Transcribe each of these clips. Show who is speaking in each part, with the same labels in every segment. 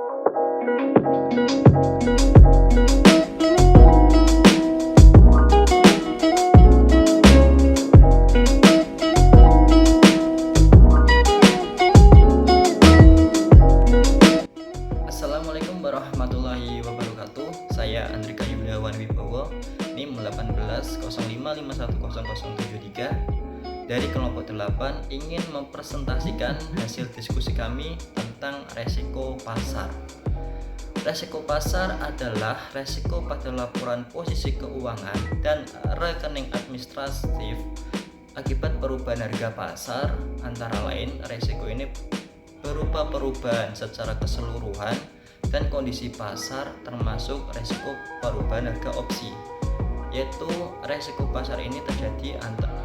Speaker 1: Assalamualaikum warahmatullahi wabarakatuh. Saya Andrika Yuliawan Wibowo, NIM 1805151073 dari kelompok 8 ingin mempresentasikan hasil diskusi kami tentang resiko pasar. Resiko pasar adalah resiko pada laporan posisi keuangan dan rekening administratif akibat perubahan harga pasar. Antara lain, resiko ini berupa perubahan secara keseluruhan dan kondisi pasar, termasuk resiko perubahan harga opsi, yaitu resiko pasar ini terjadi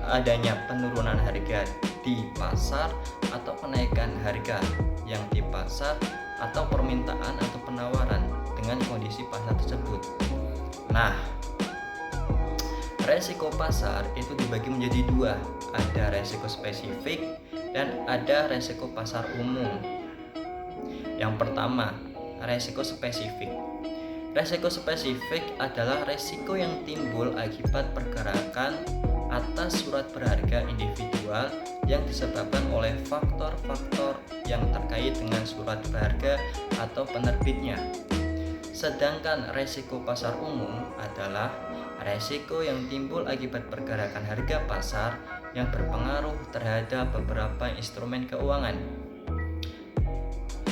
Speaker 1: adanya penurunan harga di pasar atau kenaikan harga yang di pasar atau permintaan atau penawaran dengan kondisi pasar tersebut. Nah, resiko pasar itu dibagi menjadi dua, ada resiko spesifik dan ada resiko pasar umum. Yang pertama, resiko spesifik. Resiko spesifik adalah resiko yang timbul akibat pergerakan atas surat berharga individual yang disebabkan oleh faktor-faktor yang terkait dengan surat berharga atau penerbitnya. Sedangkan resiko pasar umum adalah resiko yang timbul akibat pergerakan harga pasar yang berpengaruh terhadap beberapa instrumen keuangan.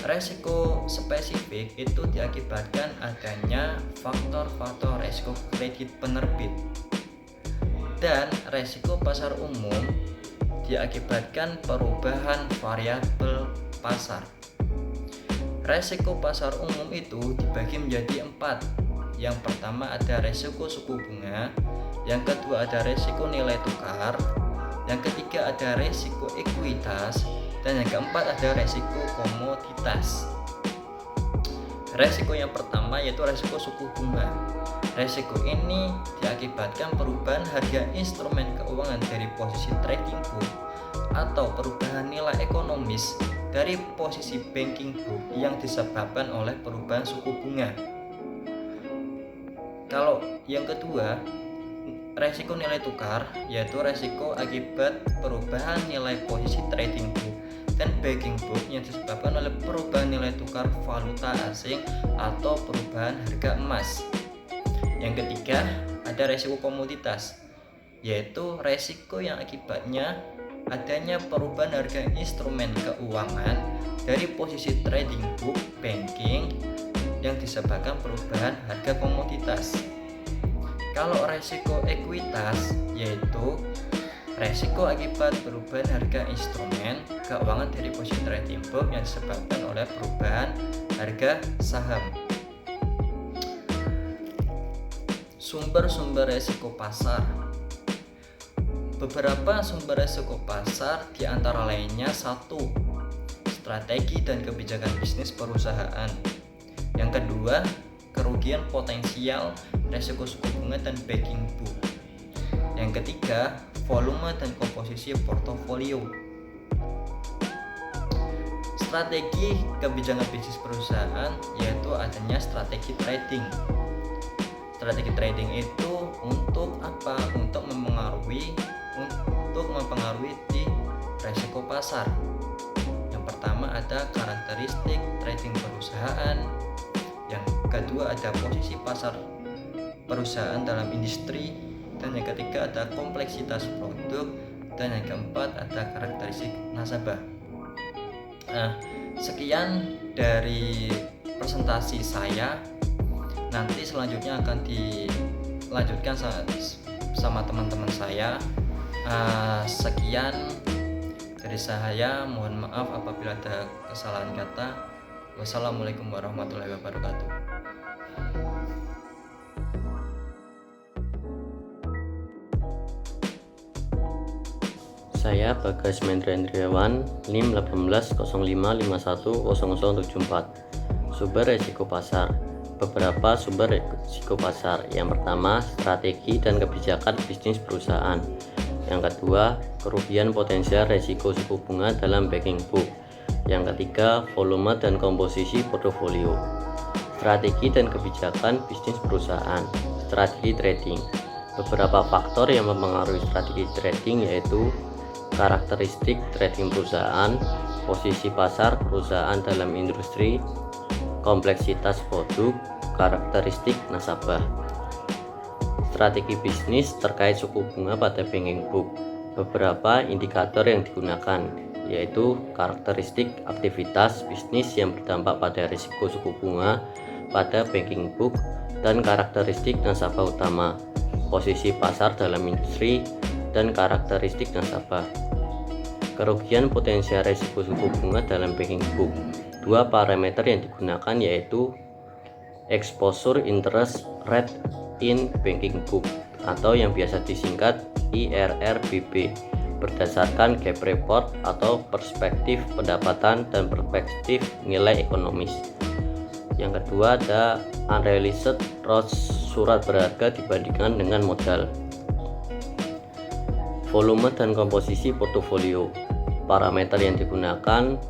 Speaker 1: Resiko spesifik itu diakibatkan adanya faktor-faktor resiko kredit penerbit, dan resiko pasar umum diakibatkan perubahan variabel pasar. Resiko pasar umum itu dibagi menjadi 4. Yang pertama ada resiko suku bunga, yang kedua ada resiko nilai tukar, yang ketiga ada resiko ekuitas, dan yang keempat ada resiko komoditas. Resiko yang pertama yaitu resiko suku bunga. Resiko ini diakibatkan perubahan harga instrumen keuangan dari posisi trading book atau perubahan nilai ekonomis dari posisi banking book yang disebabkan oleh perubahan suku bunga. Kalau yang kedua, resiko nilai tukar, yaitu resiko akibat perubahan nilai posisi trading book dan banking book yang disebabkan oleh perubahan nilai tukar valuta asing atau perubahan harga emas. Yang ketiga, ada resiko komoditas, yaitu resiko yang akibatnya adanya perubahan harga instrumen keuangan dari posisi trading book banking yang disebabkan perubahan harga komoditas. Kalau resiko ekuitas, yaitu resiko akibat perubahan harga instrumen keuangan dari posisi trading book yang disebabkan oleh perubahan harga saham. Sumber-sumber resiko pasar. Beberapa sumber resiko pasar diantara lainnya: 1. Strategi dan kebijakan bisnis perusahaan. Yang kedua, kerugian potensial, resiko suku bunga dan banking book. Yang ketiga, volume dan komposisi portofolio. Strategi kebijakan bisnis perusahaan yaitu adanya strategi trading. Strategi trading itu untuk apa? Untuk mempengaruhi di resiko pasar. Yang pertama ada karakteristik trading perusahaan. Yang kedua ada posisi pasar perusahaan dalam industri, dan yang ketiga ada kompleksitas produk, dan yang keempat ada karakteristik nasabah. Nah, sekian dari presentasi saya. Nanti selanjutnya akan dilanjutkan sama teman-teman saya. Sekian dari saya, mohon maaf apabila ada kesalahan kata. Wassalamualaikum warahmatullahi wabarakatuh.
Speaker 2: Saya Bagas Mendra Indriawan, NIM 1805510074. Sumber resiko pasar. Beberapa sumber resiko pasar. Yang pertama, strategi dan kebijakan bisnis perusahaan. Yang kedua, kerugian potensial resiko suku bunga dalam banking book. Yang ketiga, volume dan komposisi portofolio. Strategi dan kebijakan bisnis perusahaan. Strategi trading. Beberapa faktor yang mempengaruhi strategi trading yaitu karakteristik trading perusahaan, posisi pasar perusahaan dalam industri, kompleksitas produk, karakteristik nasabah. Strategi bisnis terkait suku bunga pada banking book. Beberapa indikator yang digunakan yaitu karakteristik aktivitas bisnis yang berdampak pada risiko suku bunga pada banking book dan karakteristik nasabah utama, posisi pasar dalam industri, dan karakteristik nasabah. Kerugian potensial risiko suku bunga dalam banking book. Dua parameter yang digunakan yaitu exposure interest rate in banking book atau yang biasa disingkat IRRBB berdasarkan GAAP report atau perspektif pendapatan dan perspektif nilai ekonomis. Yang kedua ada unrealized loss surat berharga dibandingkan dengan modal. Volume dan komposisi portofolio. Parameter yang digunakan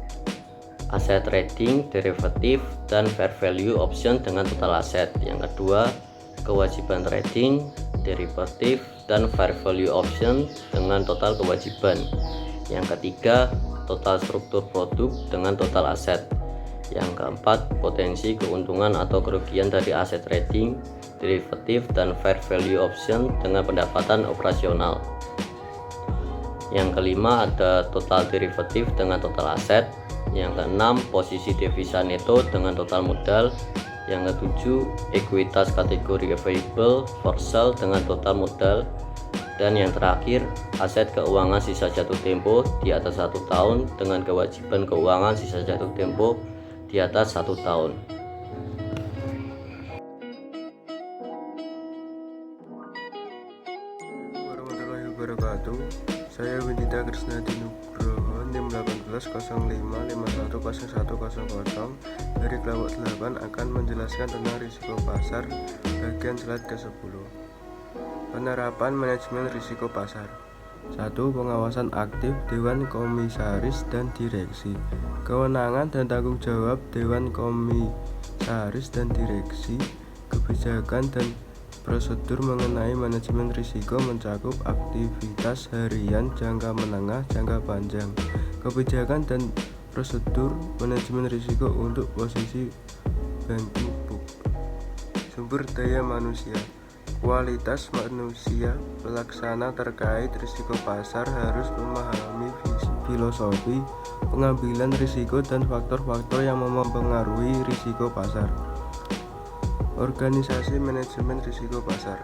Speaker 2: aset trading, derivatif, dan fair value option dengan total aset. Yang kedua, kewajiban trading, derivatif, dan fair value option dengan total kewajiban. Yang ketiga, total struktur produk dengan total aset. Yang keempat, potensi keuntungan atau kerugian dari aset trading, derivatif, dan fair value option dengan pendapatan operasional. Yang kelima ada total derivatif dengan total aset. Yang keenam, posisi devisa neto dengan total modal. Yang ketujuh, ekuitas kategori available for sale dengan total modal. Dan yang terakhir, aset keuangan sisa jatuh tempo di atas 1 tahun dengan kewajiban keuangan sisa jatuh tempo di atas 1 tahun.
Speaker 3: Warahmatullahi wabarakatuh. Saya Windita Krisnadi Nugroho, NIM 1805510100 dari kelompok 8 akan menjelaskan tentang risiko pasar bagian slide ke-10. Penerapan manajemen risiko pasar. 1. Pengawasan aktif Dewan Komisaris dan Direksi. Kewenangan dan tanggung jawab Dewan Komisaris dan Direksi. Kebijakan dan prosedur mengenai manajemen risiko mencakup aktivitas harian, jangka menengah, jangka panjang. Kebijakan dan prosedur manajemen risiko untuk posisi banking book. Sumber daya manusia. Kualitas manusia pelaksana terkait risiko pasar harus memahami filosofi pengambilan risiko dan faktor-faktor yang mempengaruhi risiko pasar. Organisasi manajemen risiko pasar.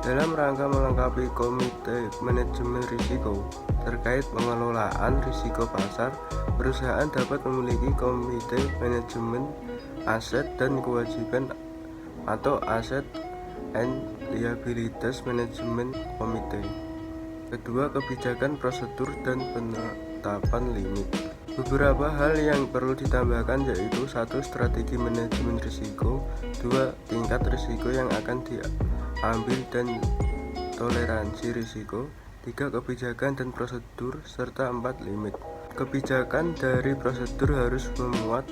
Speaker 3: Dalam rangka melengkapi komite manajemen risiko terkait pengelolaan risiko pasar, perusahaan dapat memiliki komite manajemen aset dan kewajiban atau aset and liabilities management committee. Kedua, kebijakan, prosedur, dan penetapan limit. Beberapa hal yang perlu ditambahkan yaitu 1. Strategi manajemen risiko, 2. Tingkat risiko yang akan diambil dan toleransi risiko, 3. Kebijakan dan prosedur, serta 4. Limit. Kebijakan dari prosedur harus memuat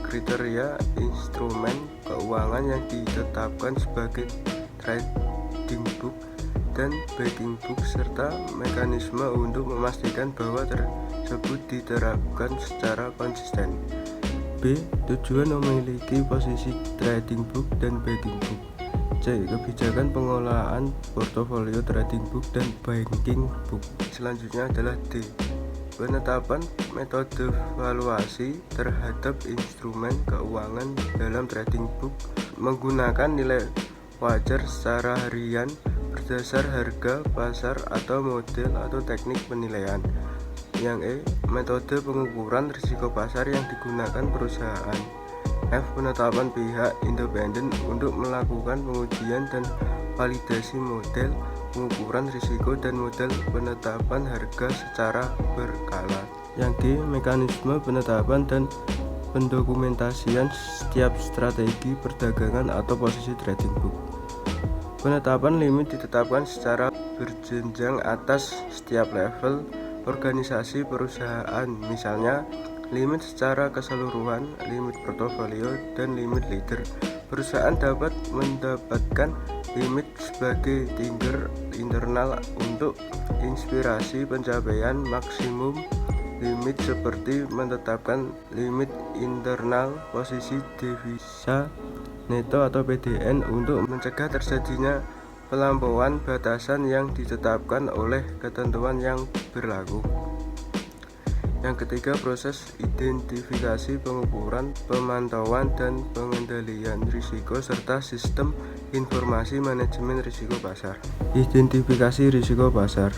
Speaker 3: kriteria instrumen keuangan yang ditetapkan sebagai trading book dan banking book serta mekanisme untuk memastikan bahwa tersebut diterapkan secara konsisten. B. Tujuan memiliki posisi trading book dan banking book. C. Kebijakan pengelolaan portofolio trading book dan banking book. Selanjutnya adalah D. Penetapan metode valuasi terhadap instrumen keuangan dalam trading book menggunakan nilai wajar secara harian berdasar harga pasar atau model atau teknik penilaian. Yang E. Metode pengukuran risiko pasar yang digunakan perusahaan. F. Penetapan pihak independen untuk melakukan pengujian dan validasi model pengukuran risiko dan model penetapan harga secara berkala. Yang G. Mekanisme penetapan dan pendokumentasian setiap strategi perdagangan atau posisi trading book. Penetapan limit ditetapkan secara berjenjang atas setiap level organisasi perusahaan. Misalnya, limit secara keseluruhan, limit portofolio, dan limit leader. Perusahaan dapat mendapatkan limit sebagai trigger internal untuk inspirasi pencapaian maksimum limit, seperti menetapkan limit internal posisi devisa neto atau PDN untuk mencegah terjadinya pelampauan batasan yang ditetapkan oleh ketentuan yang berlaku. Yang ketiga, proses identifikasi, pengukuran, pemantauan, dan pengendalian risiko, serta sistem informasi manajemen risiko pasar. Identifikasi risiko pasar.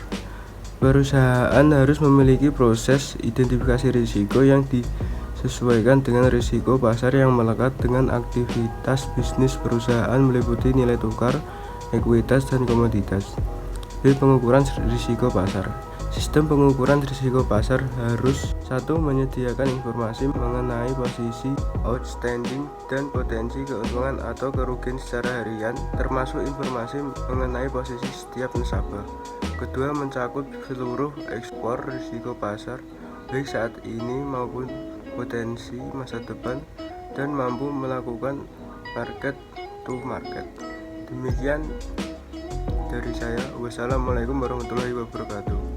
Speaker 3: Perusahaan harus memiliki proses identifikasi risiko yang disesuaikan dengan risiko pasar yang melekat dengan aktivitas bisnis perusahaan, meliputi nilai tukar, ekuitas, dan komoditas. B. Pengukuran risiko pasar. Sistem pengukuran risiko pasar harus 1. Menyediakan informasi mengenai posisi outstanding dan potensi keuntungan atau kerugian secara harian, termasuk informasi mengenai posisi setiap nasabah. Kedua, mencakup seluruh ekspor risiko pasar, baik saat ini maupun potensi masa depan, dan mampu melakukan market to market. Demikian dari saya. Wassalamualaikum warahmatullahi wabarakatuh.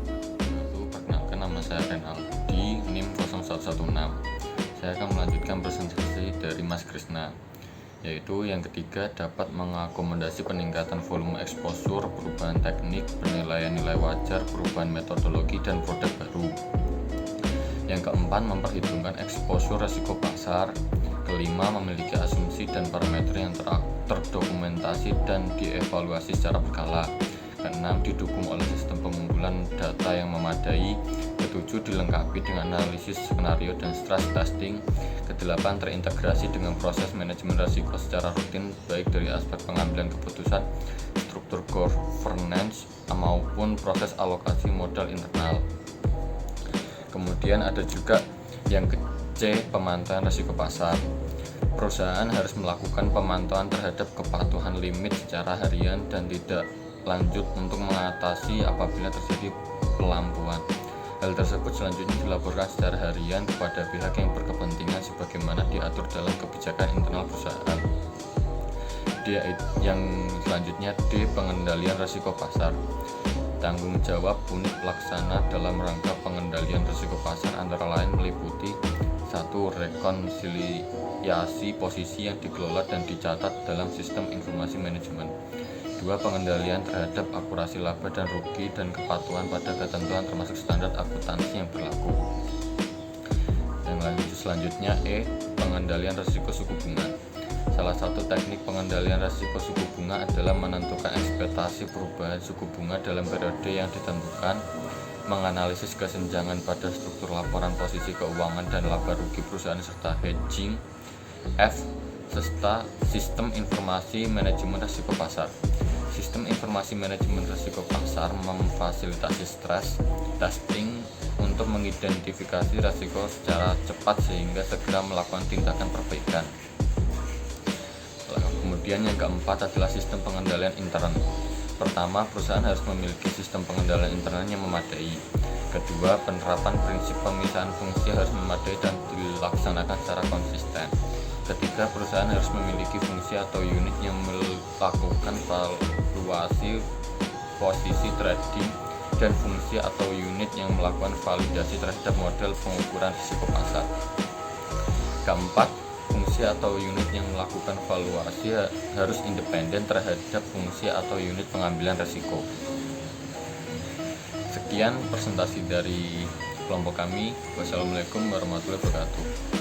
Speaker 4: Nama saya Renaldi, NIM 0116. Saya akan melanjutkan presentasi dari Mas Krisna, yaitu yang ketiga, dapat mengakomodasi peningkatan volume eksposur, perubahan teknik, penilaian nilai wajar, perubahan metodologi, dan produk baru. Yang keempat, memperhitungkan eksposur resiko pasar. Kelima, memiliki asumsi dan parameter yang terdokumentasi dan dievaluasi secara berkala. Keenam, didukung oleh sistem pengumpulan data yang memadai. Ketujuh, dilengkapi dengan analisis skenario dan stress testing. Kedelapan, terintegrasi dengan proses manajemen risiko secara rutin, baik dari aspek pengambilan keputusan, struktur governance, maupun proses alokasi modal internal. Kemudian ada juga yang C, pemantauan risiko pasar. Perusahaan harus melakukan pemantauan terhadap kepatuhan limit secara harian dan tidak lanjut untuk mengatasi apabila terjadi pelampuan. Hal tersebut selanjutnya dilaporkan secara harian kepada pihak yang berkepentingan sebagaimana diatur dalam kebijakan internal perusahaan. Yang selanjutnya D, pengendalian risiko pasar. Tanggung jawab unit pelaksana dalam rangka pengendalian risiko pasar antara lain meliputi 1. Rekonsiliasi posisi yang dikelola dan dicatat dalam sistem informasi manajemen. 2. Pengendalian terhadap akurasi laba dan rugi dan kepatuhan pada ketentuan termasuk standar akuntansi yang berlaku. Yang selanjutnya E, pengendalian risiko suku bunga. Salah satu teknik pengendalian risiko suku bunga adalah menentukan ekspektasi perubahan suku bunga dalam periode yang ditentukan, menganalisis kesenjangan pada struktur laporan posisi keuangan dan laba rugi perusahaan serta hedging. F, serta sistem informasi manajemen risiko pasar. Sistem informasi manajemen risiko pasar memfasilitasi stress testing untuk mengidentifikasi risiko secara cepat sehingga segera melakukan tindakan perbaikan. Kemudian yang keempat adalah sistem pengendalian intern. Pertama, perusahaan harus memiliki sistem pengendalian internal yang memadai. Kedua, penerapan prinsip pemisahan fungsi harus memadai dan dilaksanakan secara konsisten. Ketiga, perusahaan harus memiliki fungsi atau unit yang melakukan valuasi posisi trading dan fungsi atau unit yang melakukan validasi terhadap model pengukuran risiko pasar. Keempat, fungsi atau unit yang melakukan valuasi harus independen terhadap fungsi atau unit pengambilan risiko. Sekian presentasi dari kelompok kami. Wassalamualaikum warahmatullahi wabarakatuh.